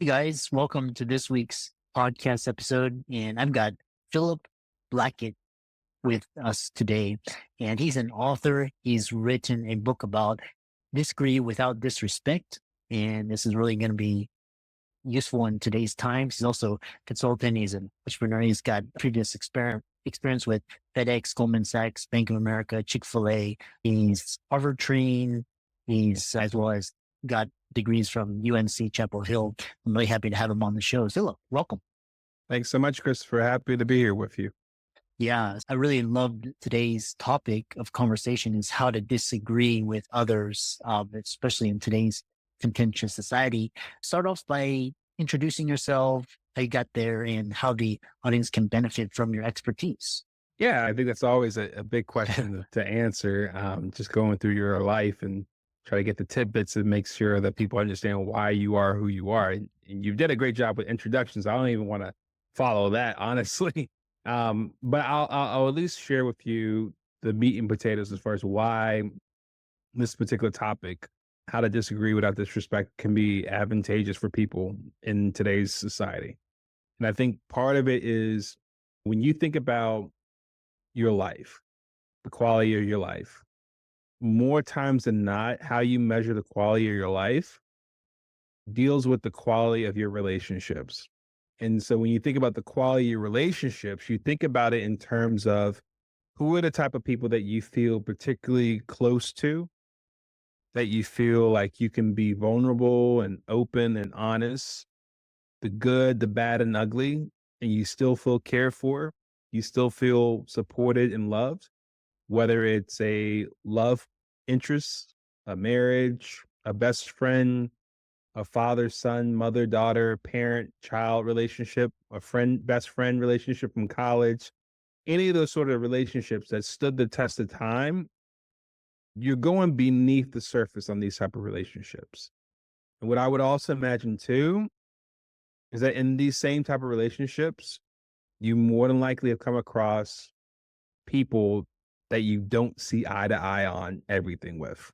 Hey guys, welcome to this week's podcast episode. And I've got Philip Blackett with us today. And he's an author. He's written a book about disagree without disrespect. And this is really going to be useful in today's times. He's also a consultant. He's an entrepreneur. He's got previous experience with FedEx, Goldman Sachs, Bank of America, Chick-fil-A. He's Harvard trained. He's as well as got degrees from UNC Chapel Hill. I'm really happy to have him on the show. Philip, welcome. Thanks so much, Christopher. Happy to be here with you. Yeah, I really loved today's topic of conversation is how to disagree with others, especially in today's contentious society. Start off by introducing yourself, how you got there, and how the audience can benefit from your expertise. Yeah, I think that's always a big question to answer. Just going through your life and try to get the tidbits and make sure that people understand why you are who you are. And you did a great job with introductions. I don't even want to follow that, honestly. But I'll at least share with you the meat and potatoes as far as why this particular topic, how to disagree without disrespect, can be advantageous for people in today's society. And I think part of it is when you think about your life, the quality of your life, more times than not, how you measure the quality of your life deals with the quality of your relationships. And so when you think about the quality of your relationships, you think about it in terms of who are the type of people that you feel particularly close to, that you feel like you can be vulnerable and open and honest, the good, the bad, and ugly, and you still feel cared for, you still feel supported and loved, whether it's a love interest, a marriage, a best friend, a father, son, mother, daughter, parent, child relationship, a friend, best friend relationship from college, any of those sort of relationships that stood the test of time, you're going beneath the surface on these type of relationships. And what I would also imagine too is that in these same type of relationships, you more than likely have come across people that you don't see eye to eye on everything with.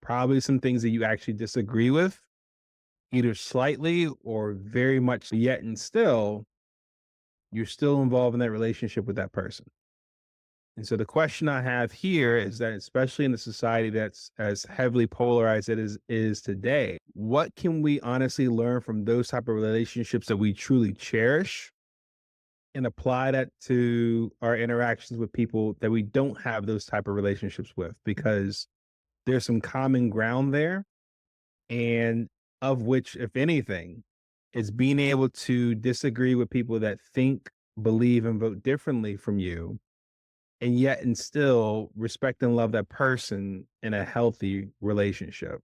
Probably some things that you actually disagree with, either slightly or very much yet and still, you're still involved in that relationship with that person. And so the question I have here is that, especially in the society that's as heavily polarized as it is today, what can we honestly learn from those type of relationships that we truly cherish and apply that to our interactions with people that we don't have those type of relationships with? Because there's some common ground there, and of which, if anything, is being able to disagree with people that think, believe, and vote differently from you, and yet and still respect and love that person in a healthy relationship.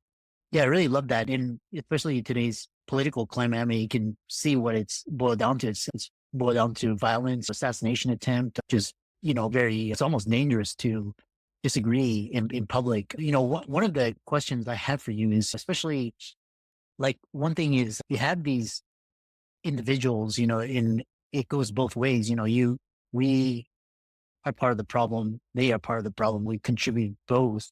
Yeah, I really love that. And especially today's political climate, I mean, you can see what it's boiled down to. It's boiled down to violence, assassination attempt, just, it's almost dangerous to disagree in public. One of the questions I have for you is especially like one thing is you have these individuals, and it goes both ways. We are part of the problem. They are part of the problem. We contribute both.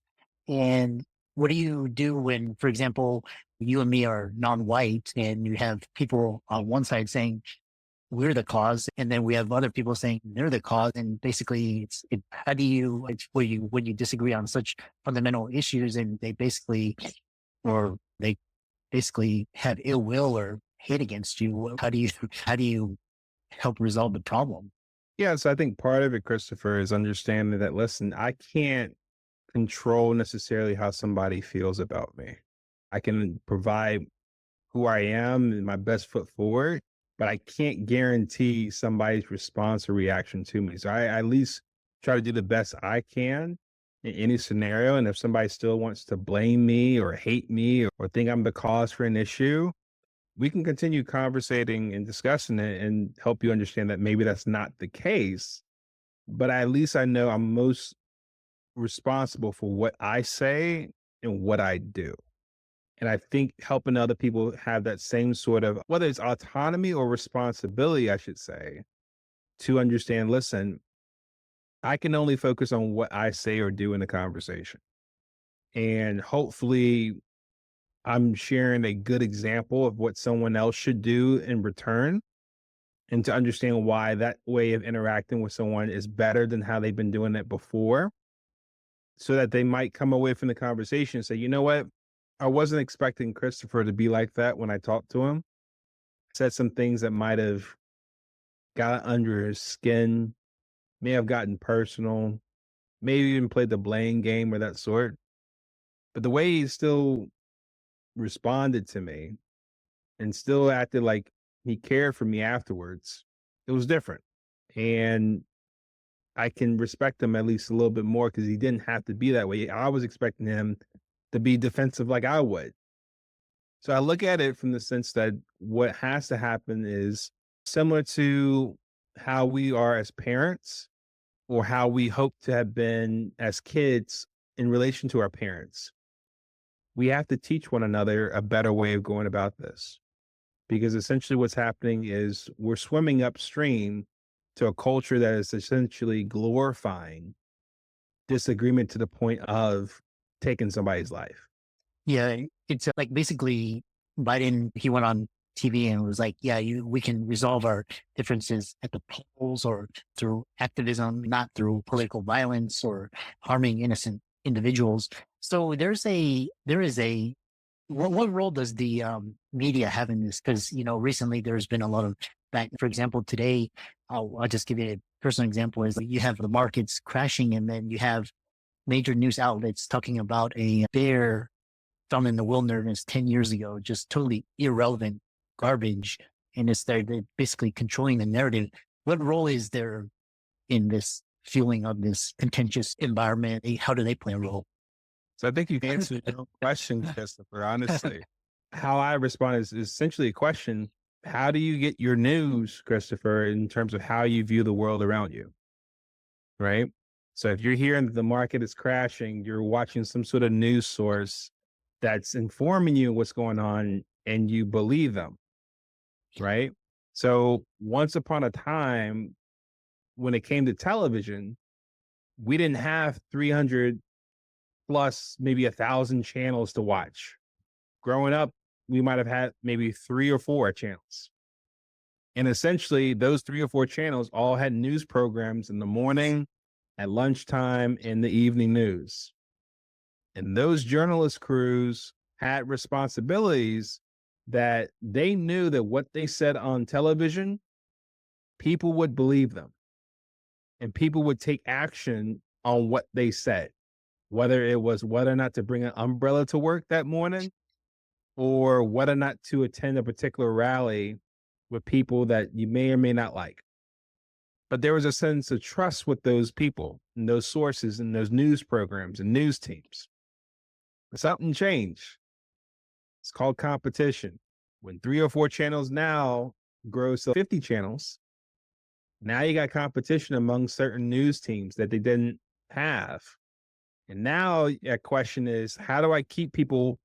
And what do you do when, for example, you and me are non-white and you have people on one side saying we're the cause, and then we have other people saying they're the cause, and basically how do you, it's when you disagree on such fundamental issues, and they basically have ill will or hate against you. How do you help resolve the problem? Yeah, so I think part of it, Christopher, is understanding that, listen, I can't control necessarily how somebody feels about me. I can provide who I am and my best foot forward, but I can't guarantee somebody's response or reaction to me. So I at least try to do the best I can in any scenario. And if somebody still wants to blame me or hate me or think I'm the cause for an issue, we can continue conversating and discussing it and help you understand that maybe that's not the case. But at least I know I'm most responsible for what I say and what I do. And I think helping other people have that same sort of, whether it's autonomy or responsibility, I should say, to understand, listen, I can only focus on what I say or do in a conversation. And hopefully I'm sharing a good example of what someone else should do in return, and to understand why that way of interacting with someone is better than how they've been doing it before, so that they might come away from the conversation and say, you know what? I wasn't expecting Christopher to be like that when I talked to him. Said some things that might have got under his skin, may have gotten personal, maybe even played the blame game or that sort. But the way he still responded to me and still acted like he cared for me afterwards, it was different. And I can respect him at least a little bit more because he didn't have to be that way. I was expecting him to be defensive like I would. So I look at it from the sense that what has to happen is similar to how we are as parents or how we hope to have been as kids in relation to our parents. We have to teach one another a better way of going about this, because essentially what's happening is we're swimming upstream to a culture that is essentially glorifying disagreement to the point of taking somebody's life. Yeah, it's like basically Biden, he went on TV and was like, yeah, we can resolve our differences at the polls or through activism, not through political violence or harming innocent individuals. So there is a, what role does the media have in this? Because, recently there's been a lot of back, for example, today, I'll just give you a personal example is you have the markets crashing and then you have major news outlets talking about a bear found in the wilderness 10 years ago, just totally irrelevant garbage. And they're basically controlling the narrative. What role is there in this fueling of this contentious environment? How do they play a role? So I think you answered your own question, Christopher, honestly. How I respond is essentially a question. How do you get your news, Christopher, in terms of how you view the world around you? Right. So if you're hearing that the market is crashing, you're watching some sort of news source that's informing you what's going on and you believe them. Right. So once upon a time, when it came to television, we didn't have 300 plus maybe 1,000 channels to watch. Growing up, we might have had maybe 3 or 4 channels. And essentially, those 3 or 4 channels all had news programs in the morning, at lunchtime, in the evening news. And those journalist crews had responsibilities that they knew that what they said on television, people would believe them and people would take action on what they said, whether it was whether or not to bring an umbrella to work that morning or whether or not to attend a particular rally with people that you may or may not like. But there was a sense of trust with those people and those sources and those news programs and news teams. But something changed. It's called competition. When 3 or 4 channels now grows to 50 channels, now you got competition among certain news teams that they didn't have. And now a question is, how do I keep people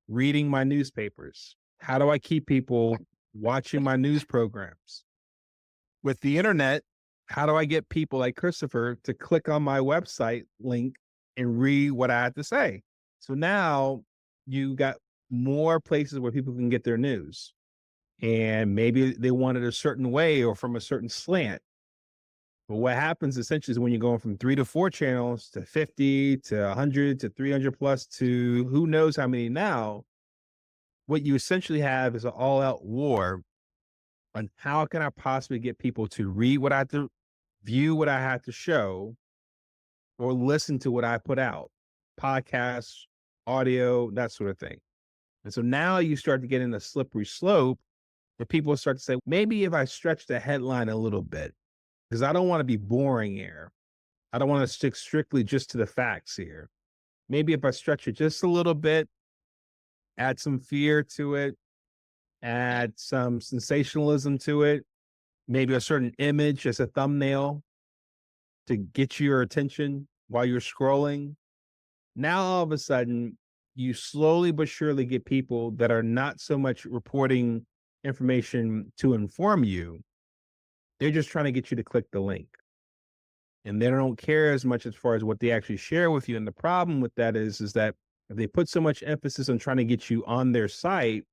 reading my newspapers? How do I keep people watching my news programs? With the internet, how do I get people like Christopher to click on my website link and read what I have to say? So now you got more places where people can get their news. And maybe they want it a certain way or from a certain slant. But what happens essentially is when you're going from 3 to 4 channels to 50 to 100 to 300 plus to who knows how many now, what you essentially have is an all out war on how can I possibly get people to read what I have to view, what I have to show, or listen to what I put out, podcasts, audio, that sort of thing. And so now you start to get in a slippery slope where people start to say, maybe if I stretch the headline a little bit, because I don't want to be boring here. I don't want to stick strictly just to the facts here. Maybe if I stretch it just a little bit, add some fear to it, add some sensationalism to it, maybe a certain image as a thumbnail to get your attention while you're scrolling. Now, all of a sudden, you slowly but surely get people that are not so much reporting information to inform you. They're just trying to get you to click the link. And they don't care as much as far as what they actually share with you. And the problem with that is that If they put so much emphasis on trying to get you on their site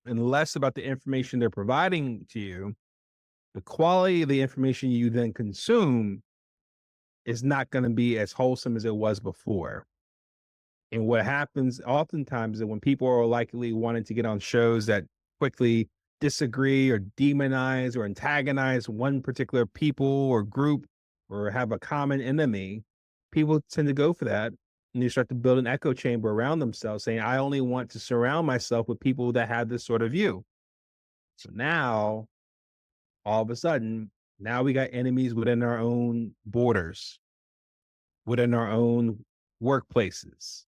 and less about the information they're providing to you, the quality of the information you then consume is not going to be as wholesome as it was before. And what happens oftentimes is that when people are likely wanting to get on shows that quickly disagree or demonize or antagonize one particular people or group or have a common enemy, people tend to go for that. And they start to build an echo chamber around themselves saying, I only want to surround myself with people that have this sort of view. So now, all of a sudden, now we got enemies within our own borders, within our own workplaces,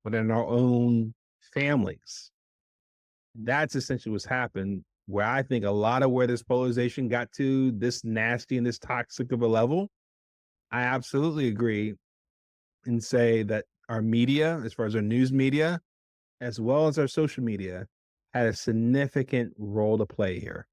within our own families. That's essentially what's happened. Where I think a lot of where this polarization got to this nasty and this toxic of a level, I absolutely agree and say that our media, as far as our news media, as well as our social media, had a significant role to play here.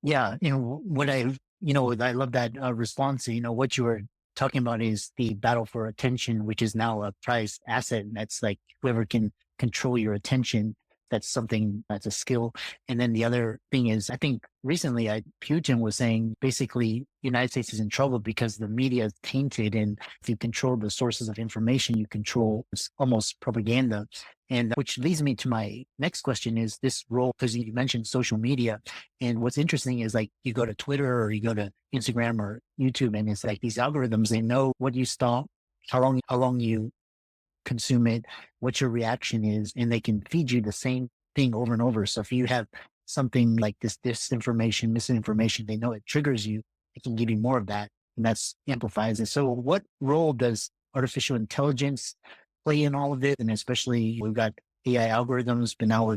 Yeah, what I love that response. What you were talking about is the battle for attention, which is now a prized asset. And that's like whoever can control your attention. That's something that's a skill. And then the other thing is, I think recently Putin was saying basically United States is in trouble because the media is tainted. And if you control the sources of information, you control almost propaganda. And which leads me to my next question is this role, because you mentioned social media. And what's interesting is like you go to Twitter or you go to Instagram or YouTube, and it's like these algorithms, they know what you stop, how long you consume it, what your reaction is, and they can feed you the same thing over and over. So if you have something like this disinformation, misinformation, they know it triggers you, it can give you more of that, and that's amplifies it. So what role does artificial intelligence play in all of it? And especially we've got AI algorithms, but now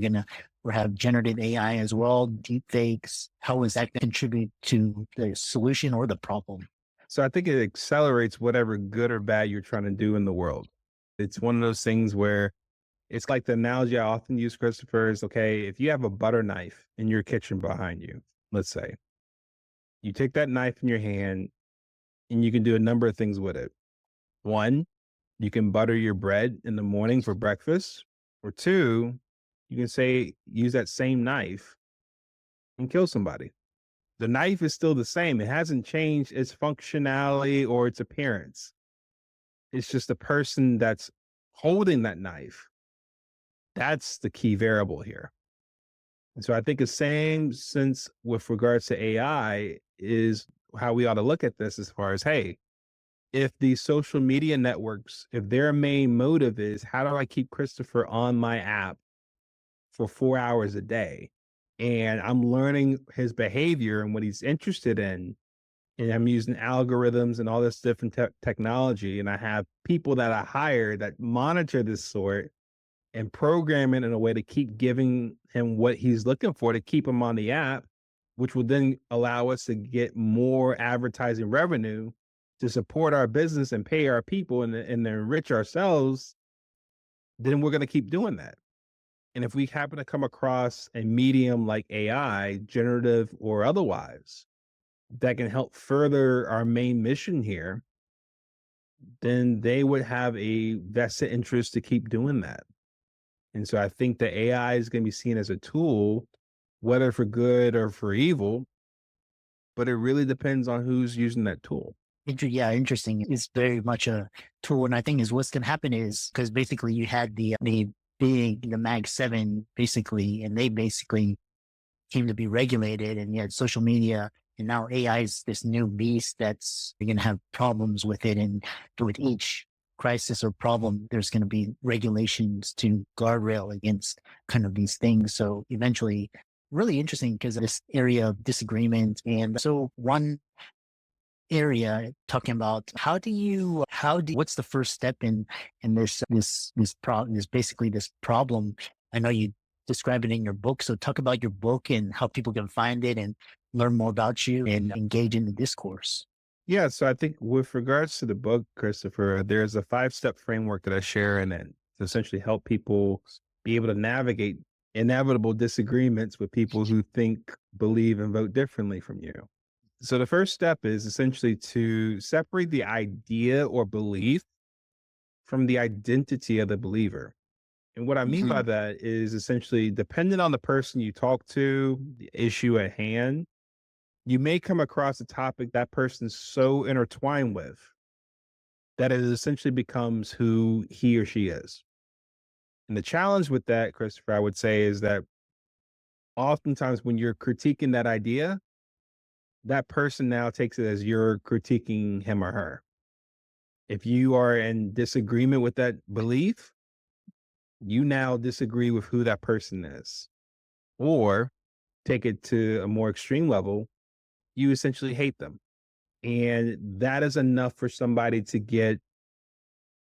we have generative AI as well, deep fakes. How is that going to contribute to the solution or the problem? So I think it accelerates whatever good or bad you're trying to do in the world. It's one of those things where it's like the analogy I often use, Christopher, is okay, if you have a butter knife in your kitchen behind you, let's say, you take that knife in your hand and you can do a number of things with it. One, you can butter your bread in the morning for breakfast. Or two, you can say, use that same knife and kill somebody. The knife is still the same. It hasn't changed its functionality or its appearance. It's just the person that's holding that knife. That's the key variable here. And so I think the same sense with regards to AI is how we ought to look at this as far as, hey, if these social media networks, if their main motive is how do I keep Christopher on my app for 4 hours a day? And I'm learning his behavior and what he's interested in. And I'm using algorithms and all this different technology. And I have people that I hire that monitor this sort and program it in a way to keep giving him what he's looking for to keep him on the app, which will then allow us to get more advertising revenue to support our business and pay our people and enrich ourselves, then we're going to keep doing that. And if we happen to come across a medium like AI, generative or otherwise, that can help further our main mission here, then they would have a vested interest to keep doing that. And so I think the AI is going to be seen as a tool, whether for good or for evil, but it really depends on who's using that tool. Yeah, interesting. It's very much a tool. And I think is what's going to happen is because basically you had the Mag 7 basically, and they basically came to be regulated, and you had social media, and now AI is this new beast that's you're going to have problems with it. And with each crisis or problem, there's going to be regulations to guardrail against kind of these things. So eventually, really interesting because of this area of disagreement. And so one area talking about what's the first step in this basically this problem. I know you describe it in your book, so talk about your book and how people can find it and learn more about you and engage in the discourse. Yeah. So I think with regards to the book, Christopher, there's a 5-step framework that I share in it to essentially help people be able to navigate inevitable disagreements with people who think, believe, and vote differently from you. So the first step is essentially to separate the idea or belief from the identity of the believer. And what I mean by Mhm. that is essentially depending on the person you talk to, the issue at hand, you may come across a topic that person's so intertwined with that it essentially becomes who he or she is. And the challenge with that, Christopher, I would say is that oftentimes when you're critiquing that idea, that person now takes it as you're critiquing him or her. If you are in disagreement with that belief, you now disagree with who that person is. Or take it to a more extreme level, you essentially hate them. And that is enough for somebody to get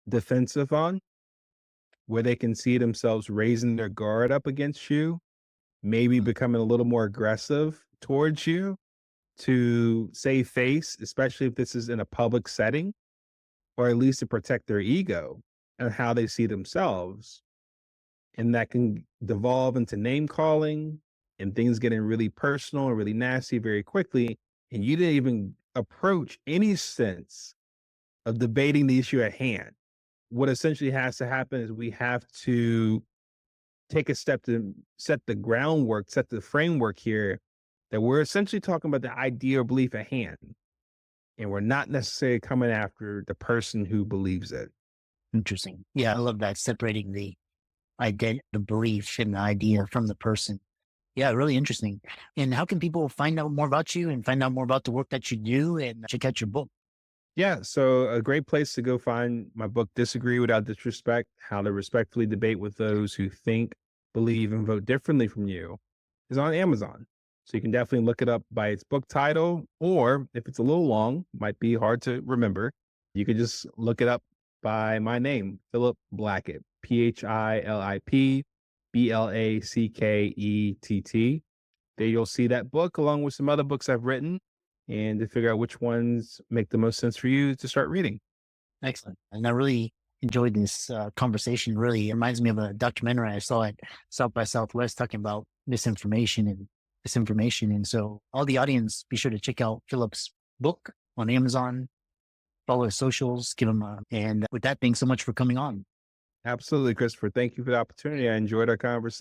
defensive on, where they can see themselves raising their guard up against you, maybe becoming a little more aggressive towards you to save face, especially if this is in a public setting, or at least to protect their ego and how they see themselves. And that can devolve into name calling and things getting really personal and really nasty very quickly. And you didn't even approach any sense of debating the issue at hand. What essentially has to happen is we have to take a step to set the groundwork, set the framework here that we're essentially talking about the idea or belief at hand. And we're not necessarily coming after the person who believes it. Interesting. Yeah, I love that, separating the the belief and the idea from the person. Yeah, really interesting. And how can people find out more about you and find out more about the work that you do and check out your book? Yeah. So a great place to go find my book, Disagree Without Disrespect: How to Respectfully Debate with Those Who Think, Believe, and Vote Differently from You, is on Amazon. So you can definitely look it up by its book title, or if it's a little long, might be hard to remember, you could just look it up by my name, Philip Blackett, Philip Blackett. There you'll see that book along with some other books I've written, and to figure out which ones make the most sense for you to start reading. Excellent. And I really enjoyed this conversation. Really, it reminds me of a documentary I saw at South by Southwest talking about misinformation and disinformation. And so, all the audience, be sure to check out Philip's book on Amazon, follow his socials, give him a. And with that, thanks so much for coming on. Absolutely, Christopher. Thank you for the opportunity. I enjoyed our conversation.